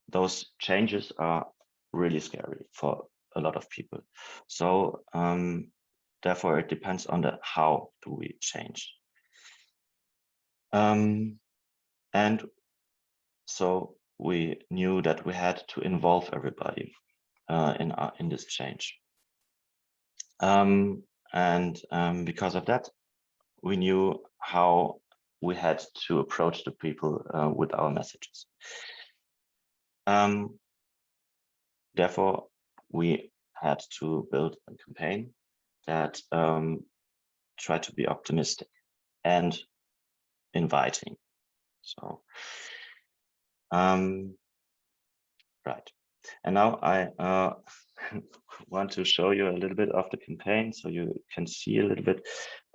those changes are really scary for a lot of people. So therefore it depends on the how do we change. And so we knew that we had to involve everybody in this change. And because of that, we knew how we had to approach the people with our messages. Therefore, we had to build a campaign that tried to be optimistic and inviting. So, right. And now I want to show you a little bit of the campaign so you can see a little bit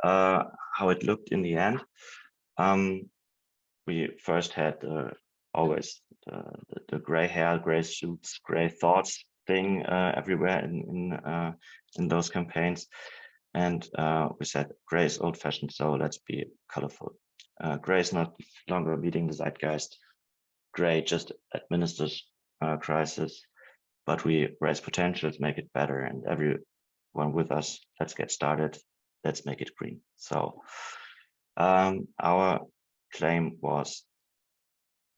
how it looked in the end. We first had always the gray hair, gray suits, gray thoughts thing everywhere in those campaigns. And we said gray is old fashioned, so let's be colorful. Gray is not longer meeting the zeitgeist. Gray just administers crisis, but we raise potentials, make it better, and everyone with us, let's get started. Let's make it green. So our claim was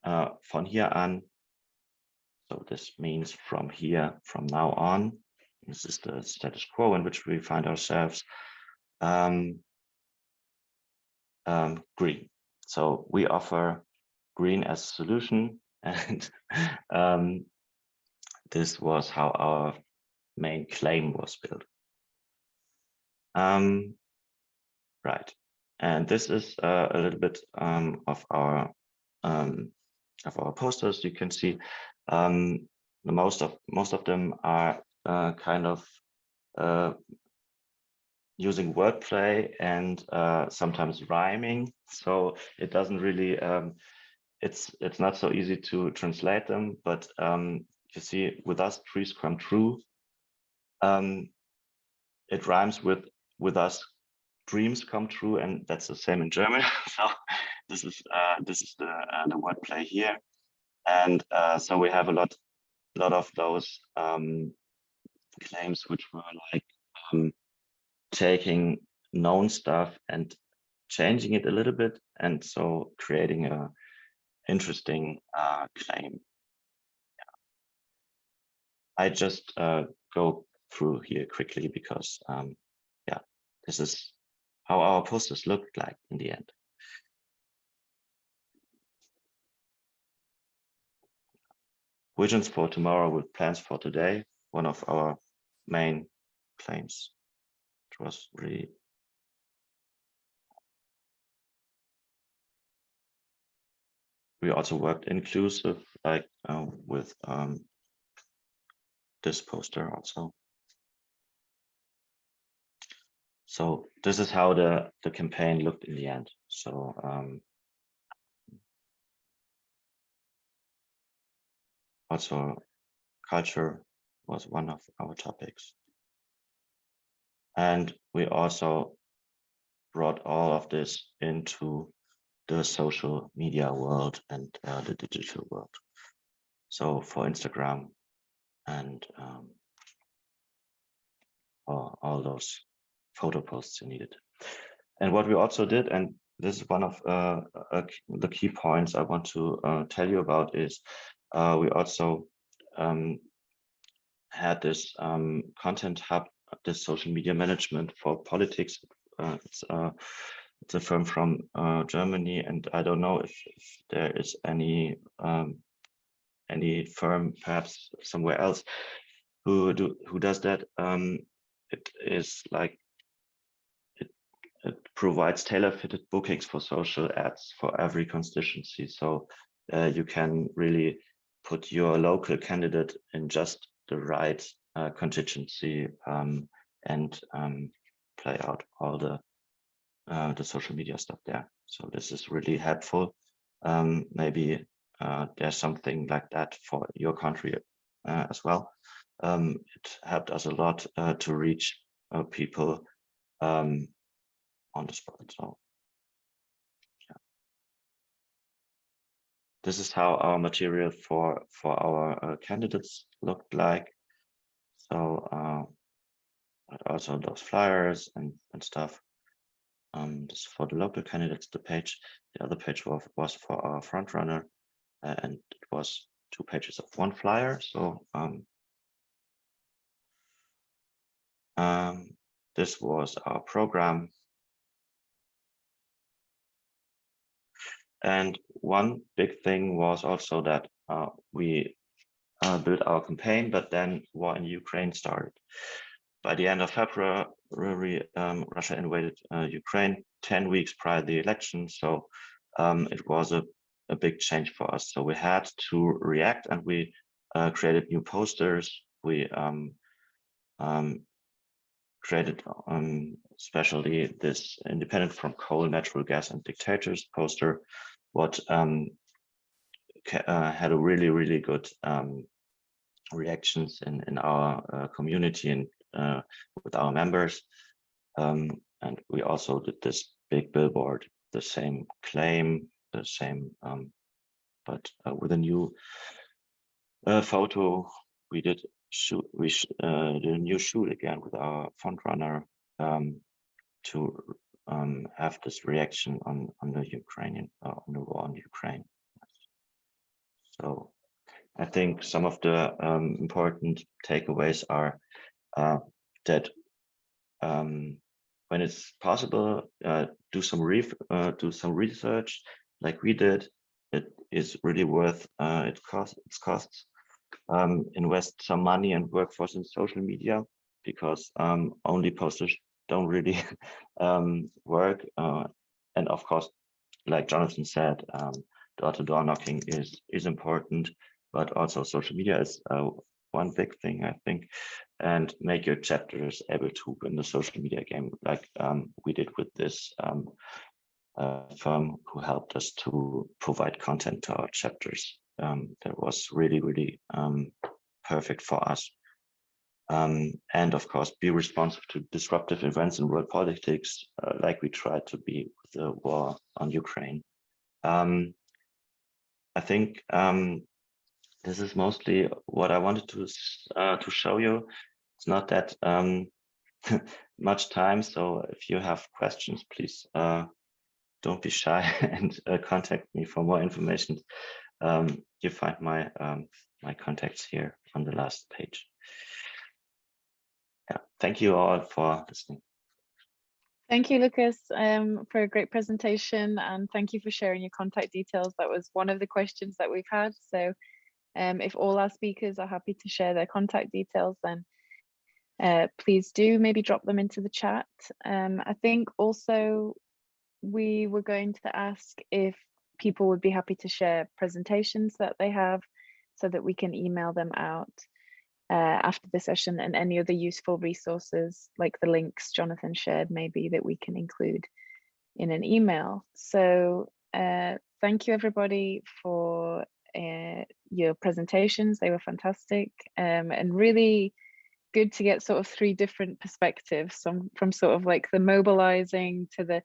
von hier an. So this means from here, from now on. This is the status quo in which we find ourselves. Green. So we offer green as a solution, and this was how our main claim was built. Right, and this is a little bit of our posters. You can see most of them are kind of using wordplay and sometimes rhyming. So it doesn't really it's not so easy to translate them, but you see, with us, trees come true. it rhymes with us dreams come true, and that's the same in German. So this is the wordplay here, and so we have a lot of those claims which were like taking known stuff and changing it a little bit, and so creating a interesting claim. Yeah. I just go through here quickly because yeah, this is how our posters looked like in the end. Visions for tomorrow with plans for today, one of our main claims. It was really we also worked inclusive, like with this poster also. So this is how the campaign looked in the end. So also culture was one of our topics. And we also brought all of this into the social media world and the digital world. So for Instagram and all those photo posts you needed. And what we also did, and this is one of the key points I want to tell you about, is we also had this content hub, this social media management for politics. It's a firm from Germany, and I don't know if there is any firm perhaps somewhere else who does that. It is like it provides tailor-fitted bookings for social ads for every constituency. So you can really put your local candidate in just the right constituency and play out all the social media stuff there. So this is really helpful. Maybe there's something like that for your country as well. It helped us a lot to reach people on the spot. So yeah, this is how our material for our candidates looked like. So also those flyers and stuff. This is for the local candidates, the page. The other page was for our front runner, and it was 2 pages of 1 flyer. So this was our program. And one big thing was also that we built our campaign, but then war in Ukraine started. By the end of February, Russia invaded Ukraine 10 weeks prior to the election. So it was a big change for us. So we had to react, and we created new posters. We created especially this independent from coal, natural gas, and dictators poster, what had a really good reactions in our community and with our members. And we also did this big billboard, the same claim, the same, but with a new photo. We did a new shoot again with our front runner to have this reaction on the Ukrainian on the war in Ukraine. So I think some of the important takeaways are that when it's possible, do some research like we did. It is really worth its costs. Invest some money and workforce in social media, because only posters don't really work. And of course, like Jonathan said, door-to-door knocking is important, but also social media is one big thing, I think, and make your chapters able to win the social media game, like we did with this firm who helped us to provide content to our chapters. That was really perfect for us. and of course be responsive to disruptive events in world politics, like we tried to be with the war on Ukraine. I think this is mostly what I wanted to show you. It's not that much time, so if you have questions, please don't be shy and contact me for more information. You find my my contacts here on the last page. Yeah, thank you all for listening. Thank you, Lucas, for a great presentation, and thank you for sharing your contact details. That was one of the questions that we've had. So if all our speakers are happy to share their contact details, then please do maybe drop them into the chat. I think also we were going to ask if people would be happy to share presentations that they have so that we can email them out after the session, and any other useful resources like the links Jonathan shared maybe that we can include in an email. So thank you everybody for your presentations. They were fantastic, and really good to get sort of 3 different perspectives, from sort of like the mobilizing to the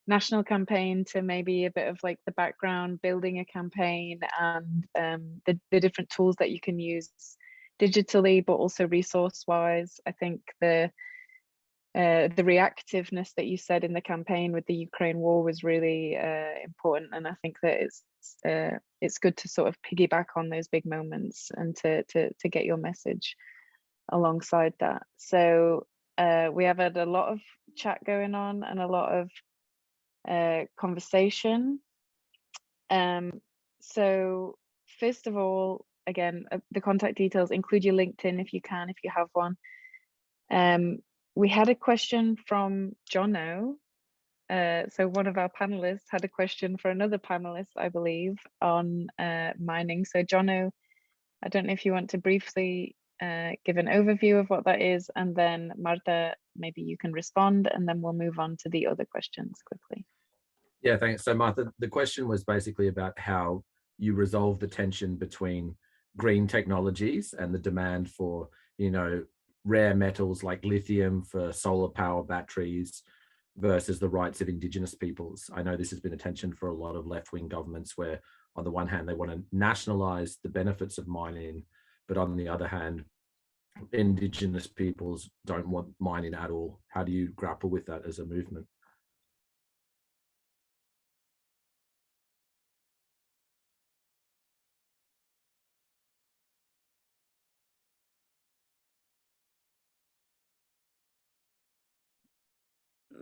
national campaign to maybe a bit of like the background building a campaign, and the different tools that you can use digitally but also resource wise. I think the reactiveness that you said in the campaign with the Ukraine war was really important, and I think that it's good to sort of piggyback on those big moments and to get your message alongside that. So we have had a lot of chat going on and a lot of conversation. So first of all, again, the contact details, include your LinkedIn if you can, if you have one. We had a question from Jono. So one of our panelists had a question for another panelist, I believe, on mining. So Jono, I don't know if you want to briefly give an overview of what that is, and then Marta, maybe you can respond, and then we'll move on to the other questions quickly. Yeah, thanks. So Martha, the question was basically about how you resolve the tension between green technologies and the demand for, you know, rare metals like lithium for solar power batteries versus the rights of indigenous peoples. I know this has been a tension for a lot of left-wing governments, where on the one hand they want to nationalize the benefits of mining, but on the other hand indigenous peoples don't want mining at all. How do you grapple with that as a movement?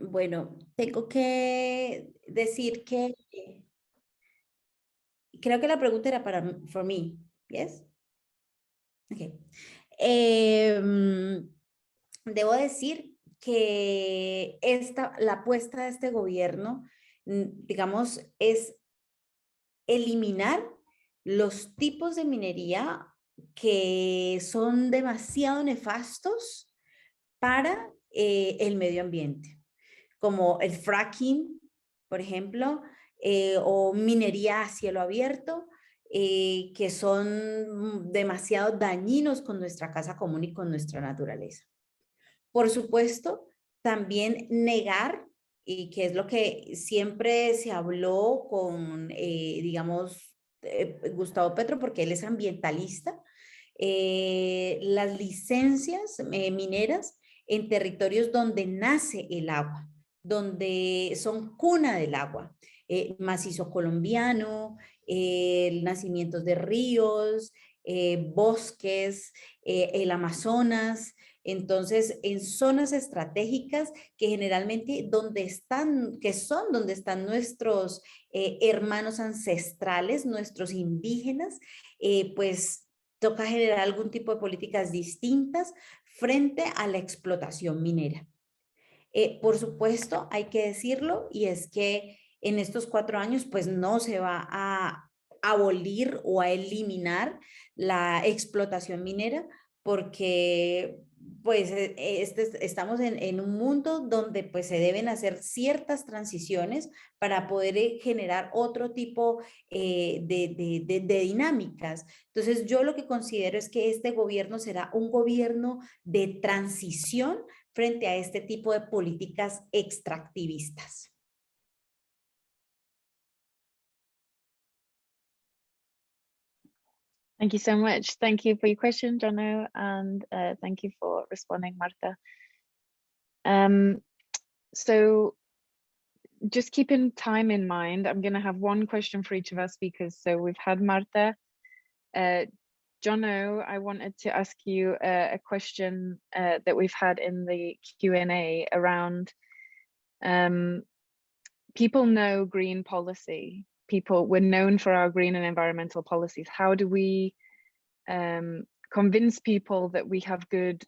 Bueno, tengo que decir que creo que la pregunta era para for me, yes? Okay. Debo decir que la apuesta de este gobierno, digamos, es eliminar los tipos de minería que son demasiado nefastos para el medio ambiente, como el fracking, por ejemplo, o minería a cielo abierto, que son demasiado dañinos con nuestra casa común y con nuestra naturaleza. Por supuesto, también negar, y que es lo que siempre se habló con, digamos, Gustavo Petro, porque él es ambientalista, las licencias mineras en territorios donde nace el agua, donde son cuna del agua, macizo colombiano, nacimientos de ríos, bosques, el Amazonas. Entonces, en zonas estratégicas que generalmente donde están nuestros hermanos ancestrales, nuestros indígenas, pues toca generar algún tipo de políticas distintas frente a la explotación minera. Por supuesto, hay que decirlo, y es que en estos 4 años pues no se va a abolir o a eliminar la explotación minera, porque pues estamos en un mundo donde pues se deben hacer ciertas transiciones para poder generar otro tipo de dinámicas. Entonces yo lo que considero es que este gobierno será un gobierno de transición frente a este tipo de políticas extractivistas. Thank you so much. Thank you for your question, Jono, and thank you for responding, Marta. So just keeping time in mind, I'm going to have one question for each of our speakers. So we've had Marta. Jono, I wanted to ask you a question that we've had in the Q&A around people know green policy. We're known for our green and environmental policies. How do we convince people that we have good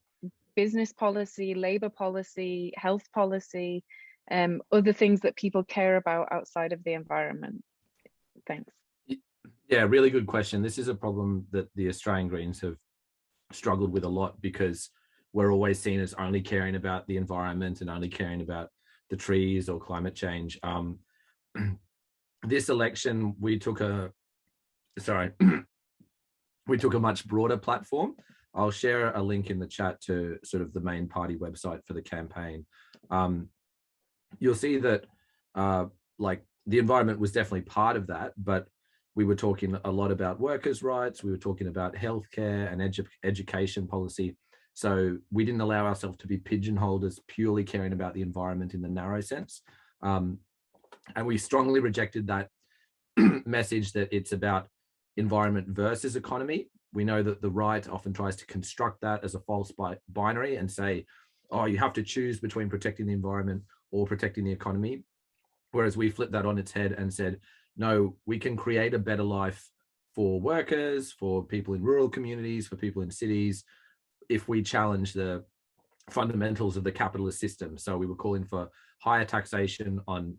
business policy, labor policy, health policy, other things that people care about outside of the environment? Thanks. Yeah, really good question. This is a problem that the Australian Greens have struggled with a lot, because we're always seen as only caring about the environment and only caring about the trees or climate change. This election, we took a much broader platform. I'll share a link in the chat to sort of the main party website for the campaign. You'll see that like the environment was definitely part of that, but we were talking a lot about workers' rights. We were talking about healthcare and education policy. So we didn't allow ourselves to be pigeonholed as purely caring about the environment in the narrow sense. And we strongly rejected that message that it's about environment versus economy. We know that the right often tries to construct that as a false binary and say, oh, you have to choose between protecting the environment or protecting the economy. Whereas we flipped that on its head and said, no, we can create a better life for workers, for people in rural communities, for people in cities, if we challenge the fundamentals of the capitalist system. So we were calling for higher taxation on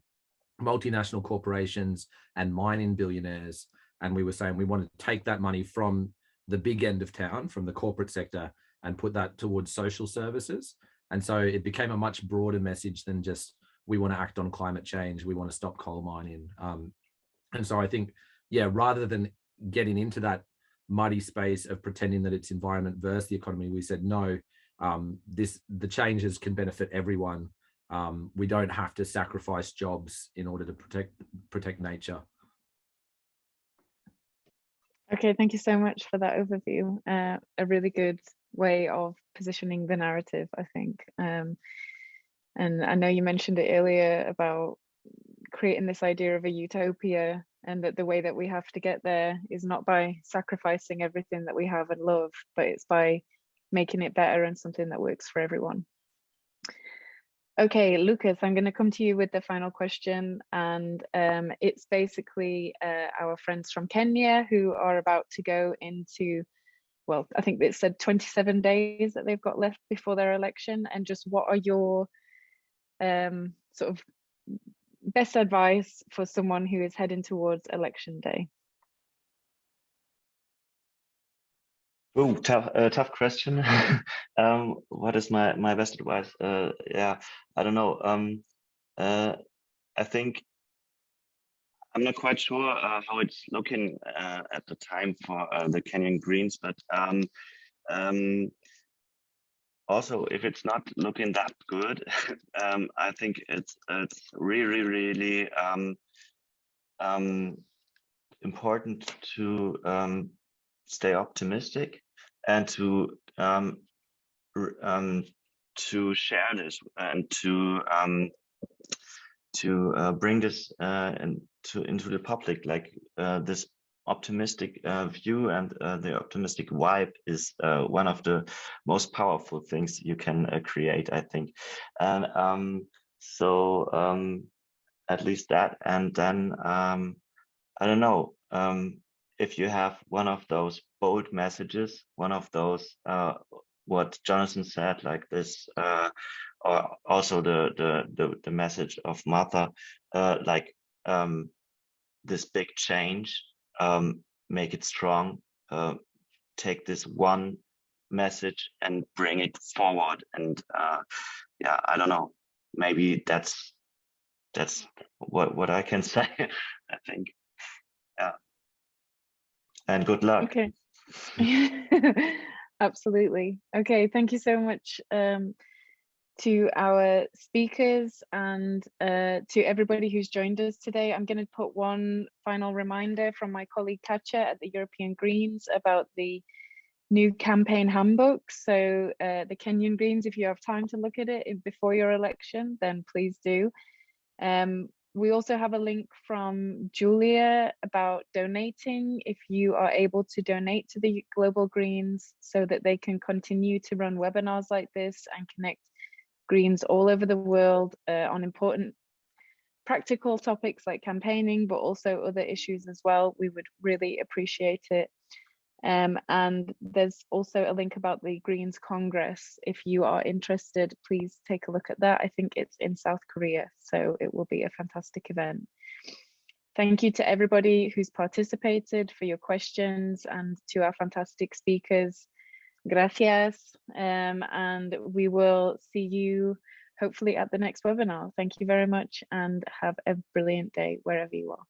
multinational corporations and mining billionaires. And we were saying we want to take that money from the big end of town, from the corporate sector, and put that towards social services. And so it became a much broader message than just, we want to act on climate change, we want to stop coal mining. And so I think, yeah, rather than getting into that muddy space of pretending that it's environment versus the economy, we said, no, the changes can benefit everyone. We don't have to sacrifice jobs in order to protect nature. Okay, thank you so much for that overview. A really good way of positioning the narrative, I think. And I know you mentioned it earlier about creating this idea of a utopia, and that the way that we have to get there is not by sacrificing everything that we have and love, but it's by making it better and something that works for everyone. Okay, Lucas, I'm going to come to you with the final question, and it's basically our friends from Kenya who are about to go into, well, I think it said 27 days that they've got left before their election, and just what are your sort of best advice for someone who is heading towards election day? Oh, tough question. What is my best advice? Yeah, I don't know. I think I'm not quite sure how it's looking at the time for the Kenyan Greens, but also, if it's not looking that good, I think it's really important to stay optimistic and to share this and to bring this into the public, like this optimistic view and the optimistic vibe is one of the most powerful things you can create, I think. And so at least that, and then I don't know, if you have one of those bold messages, one of those what Jonathan said, like this, or also the message of Martha, like this big change, make it strong, take this one message and bring it forward. And yeah, I don't know, maybe that's what I can say. I think, yeah. And good luck. Okay. Absolutely. Okay, thank you so much to our speakers and to everybody who's joined us today. I'm going to put one final reminder from my colleague Katja at the European Greens about the new campaign handbook. So the Kenyan Greens, if you have time to look at it before your election, then please do. We also have a link from Julia about donating, if you are able to donate to the Global Greens so that they can continue to run webinars like this and connect Greens all over the world on important practical topics like campaigning, but also other issues as well. We would really appreciate it. And there's also a link about the Greens Congress. If you are interested, please take a look at that. I think it's in South Korea, so it will be a fantastic event. Thank you to everybody who's participated for your questions and to our fantastic speakers. Gracias. And we will see you hopefully at the next webinar. Thank you very much and have a brilliant day wherever you are.